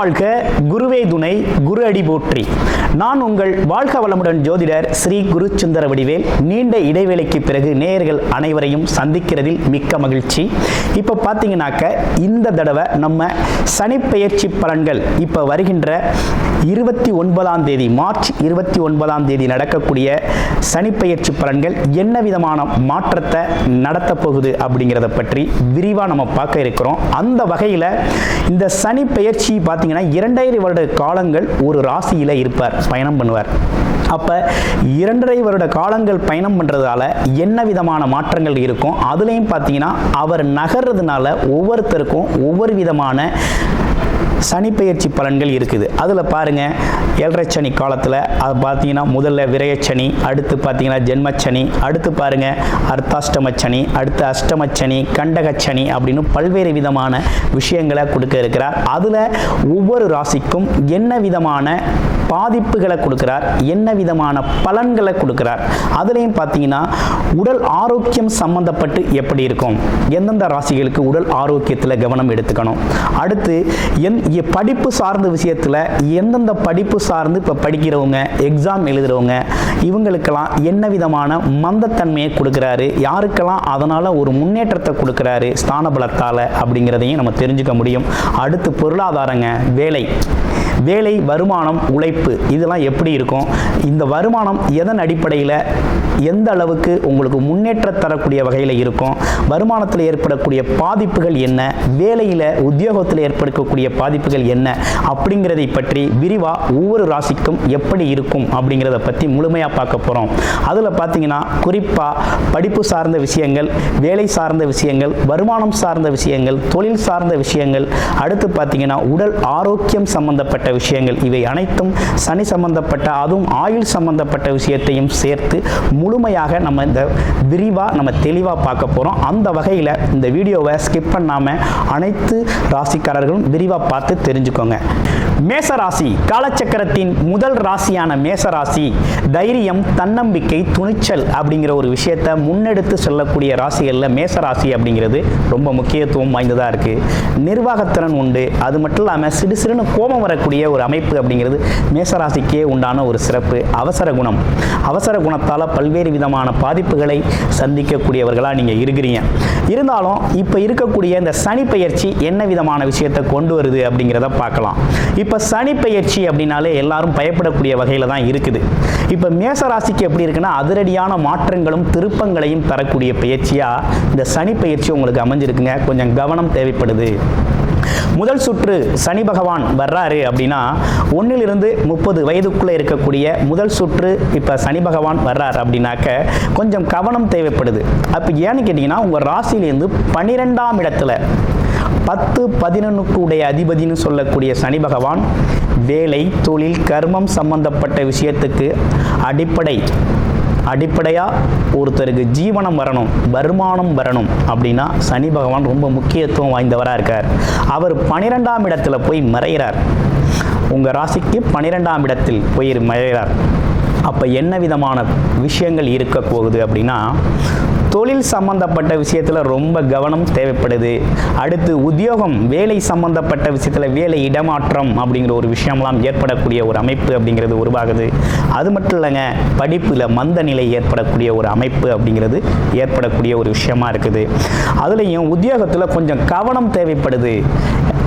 வாழ்க, குருவே துணை, குரு அடி போற்றி. நான் உங்கள் வாழ்க வளமுடன் ஜோதிடர் ஸ்ரீ குரு சுந்தர வடிவேல். நீண்ட இடைவேளைக்கு பிறகு நேயர்கள் அனைவரையும் சந்திக்கிறதில் மிக்க மகிழ்ச்சி. இப்போ பார்த்தீங்கன்னாக்க இந்த தடவை நம்ம சனிப்பெயர்ச்சி பலன்கள் இப்போ வருகின்ற 29ஆம் தேதி மார்ச் 29ஆம் தேதி நடக்கக்கூடிய சனிப்பெயர்ச்சி பலன்கள் என்ன விதமான மாற்றத்தை நடத்த போகுது அப்படிங்கிறத பற்றி விரிவாக நம்ம பார்க்க இருக்கிறோம். அந்த வகையில் இந்த சனி பெயர்ச்சி பார்த்தீங்கன்னா 2.5 வருட காலங்கள் ஒரு ராசியில் இருப்பார், பயணம் பண்ணுவார். அப்போ 2.5 வருட காலங்கள் பயணம் பண்ணுறதால என்ன விதமான மாற்றங்கள் இருக்கும், அதுலேயும் பார்த்தீங்கன்னா அவர் நகர்றதுனால ஒவ்வொருத்தருக்கும் ஒவ்வொரு விதமான சனிப்பெயர்ச்சி பலன்கள் இருக்குது. அதில் பாருங்கள், 7.5 சனி காலத்தில் அது பார்த்தீங்கன்னா முதல்ல விரயச்சனி, அடுத்து பார்த்தீங்கன்னா ஜென்மச்சனி, அடுத்து பாருங்கள் அர்த்தாஷ்டமச்சனி, அடுத்து அஷ்டமச்சனி, கண்டகச்சனி அப்படின்னு பல்வேறு விதமான விஷயங்களை கொடுக்க இருக்கிறார். அதில் ஒவ்வொரு ராசிக்கும் என்ன விதமான பாதிப்புகளை கொடுக்கிறார், என்ன விதமான பலன்களை கொடுக்கிறார். அதுலேயும் பார்த்தீங்கன்னா உடல் ஆரோக்கியம் சம்பந்தப்பட்டு எப்படி இருக்கும், எந்தெந்த ராசிகளுக்கு உடல் ஆரோக்கியத்தில் கவனம் எடுத்துக்கணும், அடுத்து படிப்பு சார்ந்த விஷயத்தில் எந்தெந்த படிப்பு சார்ந்து இப்போ படிக்கிறவங்க, எக்ஸாம் எழுதுகிறவங்க, இவங்களுக்கெல்லாம் என்ன விதமான மந்தத்தன்மையை கொடுக்குறாரு, யாருக்கெல்லாம் அதனால் ஒரு முன்னேற்றத்தை கொடுக்குறாரு ஸ்தான பலத்தால் அப்படிங்கிறதையும் நம்ம தெரிஞ்சுக்க முடியும். அடுத்து பொருளாதாரங்க, வேலை, வருமானம், உழைப்பு, இதெல்லாம் எப்படி இருக்கும், இந்த வருமானம் எதன் அடிப்படையில் எந்த அளவுக்கு உங்களுக்கு முன்னேற்ற தரக்கூடிய வகையில் இருக்கும், வருமானத்தில் ஏற்படக்கூடிய பாதிப்புகள் என்ன, வேலையில் உத்தியோகத்தில் ஏற்படக்கூடிய பாதிப்புகள் என்ன அப்படிங்கிறதை பற்றி விரிவாக ஒவ்வொரு ராசிக்கும் எப்படி இருக்கும் அப்படிங்கிறத பற்றி முழுமையாக பார்க்க போகிறோம். அதில் பார்த்தீங்கன்னா குறிப்பாக படிப்பு சார்ந்த விஷயங்கள், வேலை சார்ந்த விஷயங்கள், வருமானம் சார்ந்த விஷயங்கள், தொழில் சார்ந்த விஷயங்கள், அடுத்து பார்த்தீங்கன்னா உடல் ஆரோக்கியம் சம்பந்தப்பட்ட விஷயங்கள், இவை அனைத்தும் சனி சம்பந்தப்பட்ட, அதுவும் ஆயுள் சம்பந்தப்பட்ட விஷயத்தையும் சேர்த்து முழுமையாக நம்ம இந்த விரிவாக தெளிவாக பார்க்க போகிறோம். அந்த வகையில் இந்த வீடியோவை ஸ்கிப் பண்ணாமல் அனைத்து ராசிக்காரர்களும் விரிவாக பார்த்து தெரிஞ்சுக்கோங்க. மேசராசி காலச்சக்கரத்தின் முதல் ராசியான மேசராசி தைரியம், தன்னம்பிக்கை, துணிச்சல் அப்படிங்கிற ஒரு விஷயத்தை முன்னெடுத்து செல்லக்கூடிய ராசிகளில் மேசராசி அப்படிங்கிறது ரொம்ப முக்கியத்துவம் வாய்ந்ததாக இருக்குது. நிர்வாகத்திறன் உண்டு. அது மட்டும் இல்லாமல் சிறுசிறுன்னு கோபம் வரக்கூடிய ஒரு அமைப்பு அப்படிங்கிறது மேசராசிக்கே உண்டான ஒரு சிறப்பு. அவசர குணத்தால் பல்வேறு விதமான பாதிப்புகளை சந்திக்கக்கூடியவர்களாக நீங்கள் இருக்கிறீங்க. இருந்தாலும் இப்போ இருக்கக்கூடிய இந்த சனி பெயர்ச்சி என்ன விதமான விஷயத்தை கொண்டு வருது அப்படிங்கிறத பார்க்கலாம். இப்போ சனி பெயர்ச்சி அப்படின்னாலே எல்லாரும் பயப்படக்கூடிய வகையில் தான் இருக்குது. இப்போ மேசராசிக்கு எப்படி இருக்குன்னா அதிரடியான மாற்றங்களும் திருப்பங்களையும் தரக்கூடிய பயிற்சியாக இந்த சனி பெயர்ச்சி உங்களுக்கு அமைஞ்சிருக்குங்க. கொஞ்சம் கவனம் தேவைப்படுது. முதல் சுற்று சனி பகவான் வர்றாரு அப்படின்னா 1 to 30 வயதுக்குள்ளே இருக்கக்கூடிய முதல் சுற்று இப்போ சனி பகவான் வர்றார் அப்படின்னாக்க கொஞ்சம் கவனம் தேவைப்படுது. அப்போ ஏன்னு கேட்டிங்கன்னா உங்கள் ராசியிலேருந்து 12ஆம் இடத்துல 10-11 உடைய அதிபதினு சொல்லக்கூடிய சனி பகவான் வேலை, தொழில், கர்மம் சம்பந்தப்பட்ட விஷயத்துக்கு அடிப்படையாக ஒருத்தருக்கு ஜீவனம் வரணும், வருமானம் வரணும் அப்படின்னா சனி பகவான் ரொம்ப முக்கியத்துவம் வாய்ந்தவராக இருக்கார். அவர் 12ஆம் இடத்துல போய் மறைகிறார். உங்கள் ராசிக்கு 12ஆம் இடத்தில் போய் மறைகிறார். அப்போ என்ன விதமான விஷயங்கள் இருக்க போகுது அப்படின்னா தொழில் சம்பந்தப்பட்ட விஷயத்தில் ரொம்ப கவனம் தேவைப்படுது. அடுத்து உத்தியோகம், வேலை சம்பந்தப்பட்ட விஷயத்தில் வேலை இடமாற்றம் அப்படிங்கிற ஒரு விஷயம்லாம் ஏற்படக்கூடிய ஒரு அமைப்பு அப்படிங்கிறது உருவாகுது. அது மட்டும் இல்லைங்க, படிப்பில் மந்த நிலை ஏற்படக்கூடிய ஒரு அமைப்பு அப்படிங்கிறது ஏற்படக்கூடிய ஒரு விஷயமா இருக்குது. அதுலேயும் உத்தியோகத்தில் கொஞ்சம் கவனம் தேவைப்படுது.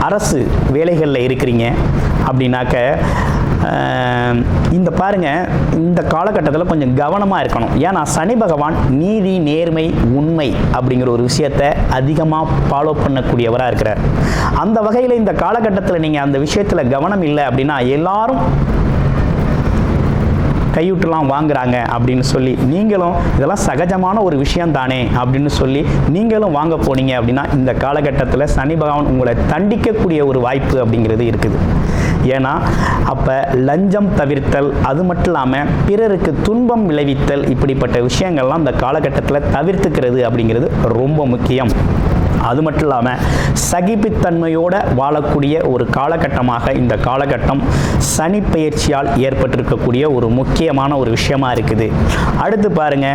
அரசு வேலைகளில் இருக்கிறீங்க அப்படின்னாக்க இந்த பாருங்கள், இந்த காலகட்டத்தில் கொஞ்சம் கவனமாக இருக்கணும். ஏன்னா சனி பகவான் நீதி, நேர்மை, உண்மை அப்படிங்கிற ஒரு விஷயத்தை அதிகமாக ஃபாலோ பண்ணக்கூடியவராக இருக்கிறார். அந்த வகையில் இந்த காலகட்டத்தில் நீங்கள் அந்த விஷயத்தில் கவனம் இல்லை அப்படின்னா எல்லாரும் கையூட்டெல்லாம் வாங்குறாங்க அப்படின்னு சொல்லி நீங்களும் இதெல்லாம் சகஜமான ஒரு விஷயம் தானே அப்படின்னு சொல்லி நீங்களும் வாங்க போனீங்க அப்படின்னா இந்த காலகட்டத்தில் சனி பகவான் உங்களை தண்டிக்கக்கூடிய ஒரு வாய்ப்பு அப்படிங்கிறது இருக்குது. ஏன்னா அப்போ லஞ்சம் தவிர்த்தல், அது மட்டும் இல்லாமல் பிறருக்கு துன்பம் விளைவித்தல், இப்படிப்பட்ட விஷயங்கள்லாம் இந்த காலகட்டத்தில் தவிர்த்துக்கிறது அப்படிங்கிறது ரொம்ப முக்கியம். அது மட்டும் இல்லாமல் சகிப்புத்தன்மையோடு வாழக்கூடிய ஒரு காலகட்டமாக இந்த காலகட்டம் சனி பெயர்ச்சியால் ஏற்பட்டிருக்கக்கூடிய ஒரு முக்கியமான ஒரு விஷயமா இருக்குது. அடுத்து பாருங்க,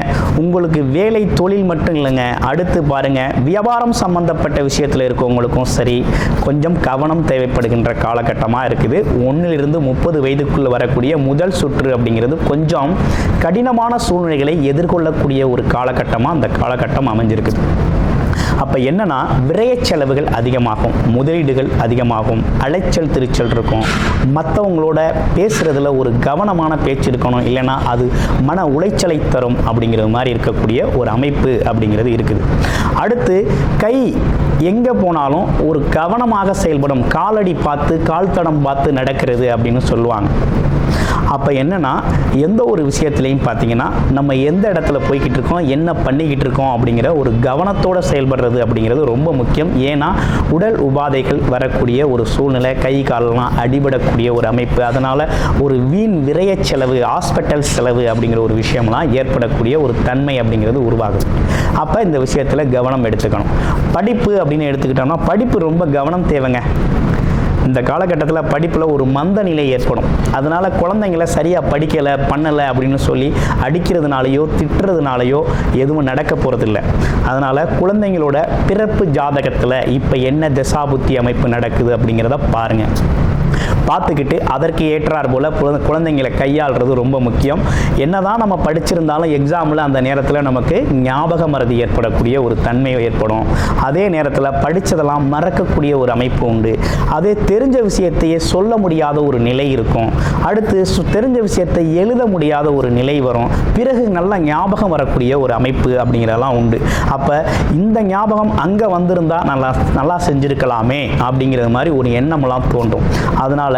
உங்களுக்கு வேலை தொழில் மட்டும் இல்லைங்க, அடுத்து பாருங்க வியாபாரம் சம்பந்தப்பட்ட விஷயத்தில் இருக்கவங்களுக்கும் சரி கொஞ்சம் கவனம் தேவைப்படுகின்ற காலகட்டமாக இருக்குது. 1 to 30 வயதுக்குள்ள வரக்கூடிய முதல் சுற்று அப்படிங்கிறது கொஞ்சம் கடினமான சூழ்நிலைகளை எதிர்கொள்ளக்கூடிய ஒரு காலகட்டமாக அந்த காலகட்டம் அமைஞ்சிருக்குது. அப்போ என்னன்னா விரய செலவுகள் அதிகமாகும், முதலீடுகள் அதிகமாகும், அலைச்சல் திருச்சல் இருக்கும், மற்றவங்களோட பேசுறதுல ஒரு கவனமான பேச்சு இருக்கணும், இல்லைன்னா அது மன உளைச்சலை தரும் அப்படிங்கிற மாதிரி இருக்கக்கூடிய ஒரு அமைப்பு அப்படிங்கிறது இருக்குது. அடுத்து கை எங்கே போனாலும் ஒரு கவனமாக செயல்படும், காலடி பார்த்து கால் தடம் பார்த்து நடக்கிறது அப்படின்னு சொல்லுவாங்க. அப்போ என்னன்னா எந்த ஒரு விஷயத்துலையும் பார்த்தீங்கன்னா நம்ம எந்த இடத்துல போய்கிட்டு இருக்கோம், என்ன பண்ணிக்கிட்டு இருக்கோம் அப்படிங்கிற ஒரு கவனத்தோடு செயல்படுறது அப்படிங்கிறது ரொம்ப முக்கியம். ஏன்னா உடல் உபாதைகள் வரக்கூடிய ஒரு சூழ்நிலை, கை காலெல்லாம் அடிபடக்கூடிய ஒரு அமைப்பு, அதனால் ஒரு வீண் விரய செலவு, ஹாஸ்பிட்டல் செலவு அப்படிங்கிற ஒரு விஷயம்லாம் ஏற்படக்கூடிய ஒரு தன்மை அப்படிங்கிறது உருவாகுது. அப்போ இந்த விஷயத்தில் கவனம் எடுத்துக்கணும். படிப்பு அப்படின்னு எடுத்துக்கிட்டோம்னா படிப்பு ரொம்ப கவனம் தேவைங்க. இந்த காலகட்டத்தில் படிப்பில் ஒரு மந்த நிலை ஏற்படும். அதனால் குழந்தைங்களை சரியாக படிக்கலை பண்ணலை அப்படின்னு சொல்லி அடிக்கிறதுனாலையோ திட்டுறதுனாலையோ எதுவும் நடக்க போகிறதில்ல. அதனால் குழந்தைங்களோட பிறப்பு ஜாதகத்தில் இப்போ என்ன தசாபுத்தி அமைப்பு நடக்குது அப்படிங்கிறத பாருங்கள். பார்த்துக்கிட்டு அதற்கு ஏற்றார் போல் குழந்தைங்களை கையாளுறது ரொம்ப முக்கியம். என்னதான் நம்ம படிச்சிருந்தாலும் எக்ஸாமில் அந்த நேரத்தில் நமக்கு ஞாபக மறதி ஏற்படக்கூடிய ஒரு தன்மை ஏற்படும். அதே நேரத்தில் படித்ததெல்லாம் மறக்கக்கூடிய ஒரு அமைப்பு உண்டு. அதே தெரிஞ்ச விஷயத்தையே சொல்ல முடியாத ஒரு நிலை இருக்கும். அடுத்து தெரிஞ்ச விஷயத்தை எழுத முடியாத ஒரு நிலை வரும். பிறகு நல்லா ஞாபகம் வரக்கூடிய ஒரு அமைப்பு அப்படிங்கிறதெல்லாம் உண்டு. அப்போ இந்த ஞாபகம் அங்கே வந்திருந்தா நல்லா செஞ்சுருக்கலாமே அப்படிங்கிறது மாதிரி ஒரு எண்ணமெல்லாம் தோன்றும். அதனால்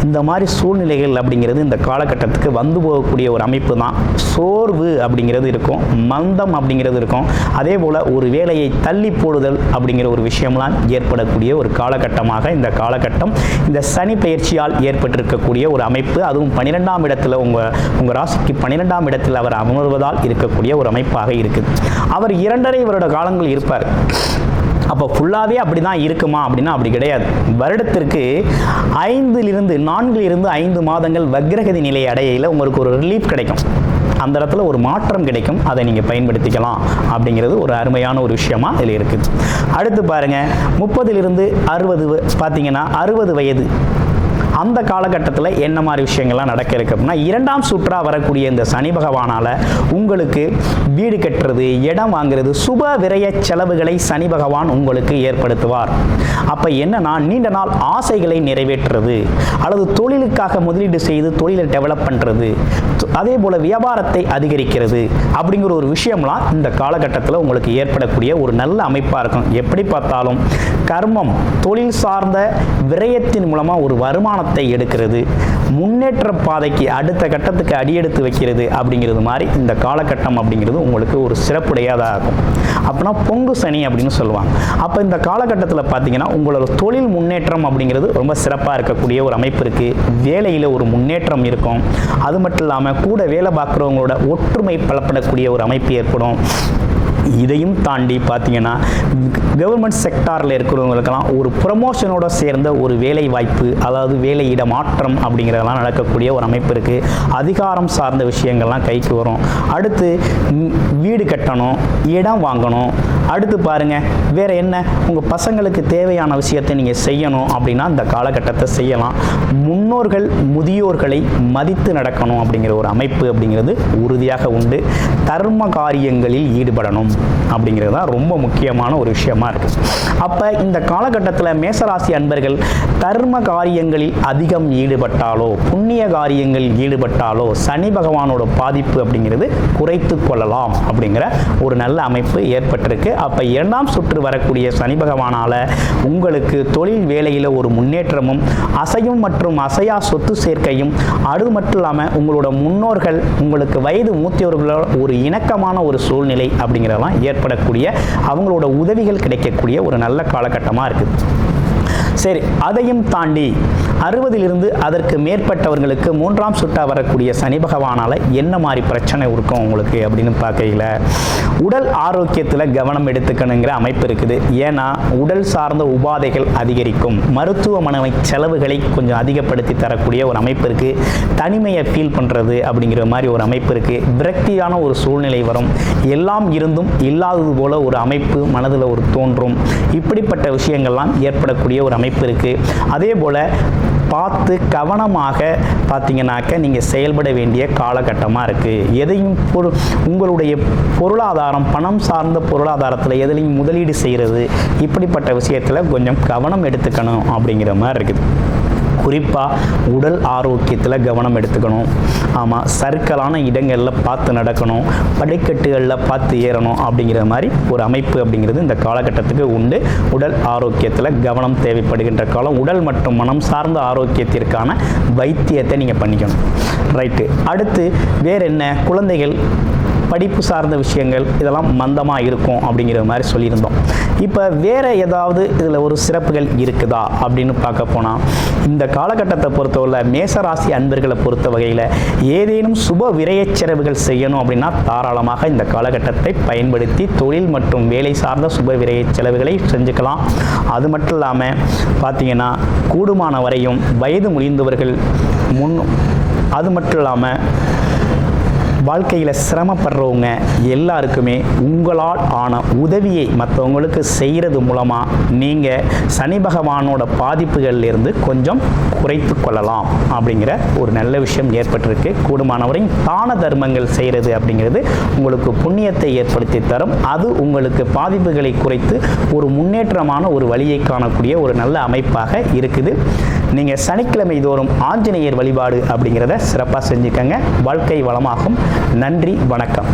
இந்த மாதிரி சூழ்நிலைகள் அப்படிங்கிறது இந்த காலகட்டத்துக்கு வந்து போகக்கூடிய ஒரு அமைப்பு தான். சோர்வு அப்படிங்கிறது இருக்கும், மந்தம் அப்படிங்கிறது இருக்கும். அதே போல் ஒரு வேலையை தள்ளி போடுதல் அப்படிங்கிற ஒரு விஷயம்லாம் ஏற்படக்கூடிய ஒரு காலகட்டமாக இந்த காலகட்டம் இந்த சனி பெயர்ச்சியால் ஏற்பட்டிருக்கக்கூடிய ஒரு அமைப்பு. அதுவும் 12ஆம் இடத்துல உங்கள் ராசிக்கு 12ஆம் இடத்தில் அவர் அமர்வதால் இருக்கக்கூடிய ஒரு அமைப்பாக இருக்குது. அவர் 2.5 வருட காலங்கள் இருப்பார். அப்போ ஃபுல்லாகவே அப்படி தான் இருக்குமா அப்படின்னா அப்படி கிடையாது. வருடத்திற்கு 4 to 5 மாதங்கள் வக்ரகதி நிலை அடையில உங்களுக்கு ஒரு ரிலீஃப் கிடைக்கும். அந்த இடத்துல ஒரு மாற்றம் கிடைக்கும். அதை நீங்கள் பயன்படுத்திக்கலாம் அப்படிங்கிறது ஒரு அருமையான ஒரு விஷயமா இதில் இருக்குது. அடுத்து பாருங்கள், 30 to 60 பார்த்தீங்கன்னா 60 வயது அந்த காலகட்டத்தில் என்ன மாதிரி விஷயங்கள்லாம் நடக்க இருக்கு அப்படின்னா 2ஆம் சுற்றா வரக்கூடிய இந்த சனி பகவானால் உங்களுக்கு வீடு கட்டுறது, இடம் வாங்குறது, சுப விரய செலவுகளை சனி பகவான் உங்களுக்கு ஏற்படுத்துவார். அப்போ என்னன்னா நீண்ட நாள் ஆசைகளை நிறைவேற்றுறது, அல்லது தொழிலுக்காக முதலீடு செய்து தொழிலை டெவலப் பண்ணுறது, அதே போல் வியாபாரத்தை அதிகரிக்கிறது அப்படிங்கிற ஒரு விஷயம்லாம் இந்த காலகட்டத்தில் உங்களுக்கு ஏற்படக்கூடிய ஒரு நல்ல அமைப்பாக இருக்கும். எப்படி பார்த்தாலும் கர்மம், தொழில் சார்ந்த விரயத்தின் மூலமாக ஒரு வருமானத்தை எடுக்கிறது, முன்னேற்ற பாதைக்கு அடுத்த கட்டத்துக்கு அடியெடுத்து வைக்கிறது அப்படிங்கிறது மாதிரி இந்த காலகட்டம் அப்படிங்கிறது உங்களுக்கு ஒரு சிறப்புடையதாக இருக்கும். அப்படின்னா பொங்கு சனி அப்படின்னு சொல்லுவாங்க. அப்போ இந்த காலகட்டத்தில் பார்த்தீங்கன்னா உங்களோட தொழில் முன்னேற்றம் அப்படிங்கிறது ரொம்ப சிறப்பாக இருக்கக்கூடிய ஒரு அமைப்பு இருக்குது. வேலையில் ஒரு முன்னேற்றம் இருக்கும். அது மட்டும் இல்லாமல் கூட வேலை பார்க்குறவங்களோட ஒற்றுமை பலப்படக்கூடிய ஒரு அமைப்பு ஏற்படும். இதையும் தாண்டி பார்த்தீங்கன்னா கவர்மெண்ட் செக்டாரில் இருக்கிறவங்களுக்கெல்லாம் ஒரு ப்ரமோஷனோட சேர்ந்த ஒரு வேலை வாய்ப்பு, அதாவது வேலையிட மாற்றம் அப்படிங்கிறதெல்லாம் நடக்கக்கூடிய ஒரு அமைப்பு இருக்குது. அதிகாரம் சார்ந்த விஷயங்கள்லாம் கைக்கு வரும். அடுத்து வீடு கட்டணும், இடம் வாங்கணும். அடுத்து பாருங்கள் வேறு என்ன, உங்கள் பசங்களுக்கு தேவையான விஷயத்தை நீங்கள் செய்யணும் அப்படின்னா இந்த காலகட்டத்தை செய்யலாம். முன்னோர்கள் முதியோர்களை மதித்து நடக்கணும் அப்படிங்கிற ஒரு அமைப்பு அப்படிங்கிறது உறுதியாக உண்டு. தர்ம காரியங்களில் ஈடுபடணும் அப்படிங்கிறது தான் ரொம்ப முக்கியமான ஒரு விஷயமா இருக்குது. அப்போ இந்த காலகட்டத்தில் மேசராசி அன்பர்கள் தர்ம காரியங்களில் அதிகம் ஈடுபட்டாலோ, புண்ணிய காரியங்களில் ஈடுபட்டாலோ சனி பகவானோட பாதிப்பு அப்படிங்கிறது குறைத்து கொள்ளலாம் அப்படிங்கிற ஒரு நல்ல அமைப்பு ஏற்பட்டிருக்கு. அப்போ 2ஆம் சுற்று வரக்கூடிய சனி பகவானால் உங்களுக்கு தொழில் வேலையில் ஒரு முன்னேற்றமும், அசையும் மற்றும் அசையா சொத்து சேர்க்கையும், அது மட்டும் இல்லாமல் உங்களோட முன்னோர்கள் உங்களுக்கு வயது மூத்தவர்களோட ஒரு இணக்கமான ஒரு சூழ்நிலை அப்படிங்கிறதெல்லாம் ஏற்படக்கூடிய, அவங்களோட உதவிகள் கிடைக்கக்கூடிய ஒரு நல்ல காலகட்டமாக இருக்குது. சரி, அதையும் தாண்டி 60லிருந்து அதற்கு மேற்பட்டவர்களுக்கு 3ஆம் சுட்டா வரக்கூடிய சனி பகவானால் என்ன மாதிரி பிரச்சனை இருக்கும் உங்களுக்கு அப்படின்னு பார்க்கையில், உடல் ஆரோக்கியத்தில் கவனம் எடுத்துக்கணுங்கிற அமைப்பு இருக்குது. ஏன்னா உடல் சார்ந்த உபாதைகள் அதிகரிக்கும், மருத்துவமனை செலவுகளை கொஞ்சம் அதிகப்படுத்தி தரக்கூடிய ஒரு அமைப்பு இருக்குது. தனிமையை ஃபீல் பண்ணுறது அப்படிங்கிற மாதிரி ஒரு அமைப்பு இருக்குது. விரக்தியான ஒரு சூழ்நிலை வரும். எல்லாம் இருந்தும் இல்லாதது போல ஒரு அமைப்பு மனதில் ஒரு தோன்றும். இப்படிப்பட்ட விஷயங்கள்லாம் ஏற்படக்கூடிய ஒரு அமைப்பு இருக்குது. அதே போல் பார்த்து கவனமாக பார்த்தீங்கன்னாக்க நீங்கள் செயல்பட வேண்டிய காலகட்டமாக இருக்குது. எதையும் உங்களுடைய பொருளாதாரம், பணம் சார்ந்த பொருளாதாரத்தில் எதுலையும் முதலீடு செய்கிறது, இப்படிப்பட்ட விஷயத்தில் கொஞ்சம் கவனம் எடுத்துக்கணும் அப்படிங்கிற மாதிரி இருக்குது. குறிப்பாக உடல் ஆரோக்கியத்தில் கவனம் எடுத்துக்கணும். ஆமாம், சர்க்கலான இடங்களில் பார்த்து நடக்கணும், படிக்கட்டுகளில் பார்த்து ஏறணும் அப்படிங்கிற மாதிரி ஒரு அமைப்பு அப்படிங்கிறது இந்த காலகட்டத்துக்கு உண்டு. உடல் ஆரோக்கியத்தில் கவனம் தேவைப்படுகின்ற காலம். உடல் மற்றும் மனம் சார்ந்த ஆரோக்கியத்திற்கான வைத்தியத்தை நீங்கள் பண்ணிக்கணும். ரைட்டு. அடுத்து வேறு என்ன, குழந்தைகள் படிப்பு சார்ந்த விஷயங்கள் இதெல்லாம் மந்தமாக இருக்கும் அப்படிங்கிற மாதிரி சொல்லியிருந்தோம். இப்போ வேறு ஏதாவது இதில் ஒரு சிறப்புகள் இருக்குதா அப்படின்னு பார்க்க போனால், இந்த காலகட்டத்தை பொறுத்தவரை மேசராசி அன்பர்களை பொறுத்த வகையில் ஏதேனும் சுப விரயச் செலவுகள் செய்யணும் அப்படின்னா தாராளமாக இந்த காலகட்டத்தை பயன்படுத்தி தொழில் மற்றும் வேலை சார்ந்த சுப விரயச் செலவுகளை செஞ்சுக்கலாம். அது மட்டும் இல்லாமல் பார்த்தீங்கன்னா கூடுமான வரையும் வயது முதிர்ந்தவர்கள் அது மட்டும் இல்லாமல் வாழ்க்கையில் சிரமப்படுறவங்க எல்லாருக்குமே உங்களால் ஆன உதவியை மற்றவங்களுக்கு செய்கிறது மூலமாக நீங்கள் சனி பகவானோட பாதிப்புகளிலிருந்து கொஞ்சம் குறைத்து கொள்ளலாம் அப்படிங்கிற ஒரு நல்ல விஷயம் ஏற்பட்டிருக்கு. கூடுமானவரையும் தான தர்மங்கள் செய்கிறது அப்படிங்கிறது உங்களுக்கு புண்ணியத்தை ஏற்படுத்தி தரும். அது உங்களுக்கு பாதிப்புகளை குறைத்து ஒரு முன்னேற்றமான ஒரு வழியை காணக்கூடிய ஒரு நல்ல அமைப்பாக இருக்குது. நீங்கள் சனிக்கிழமை தோறும் ஆஞ்சநேயர் வழிபாடு அப்படிங்கிறத சிறப்பாக செஞ்சுக்கங்க. வாழ்க்கை வளமாகும். நன்றி, வணக்கம்.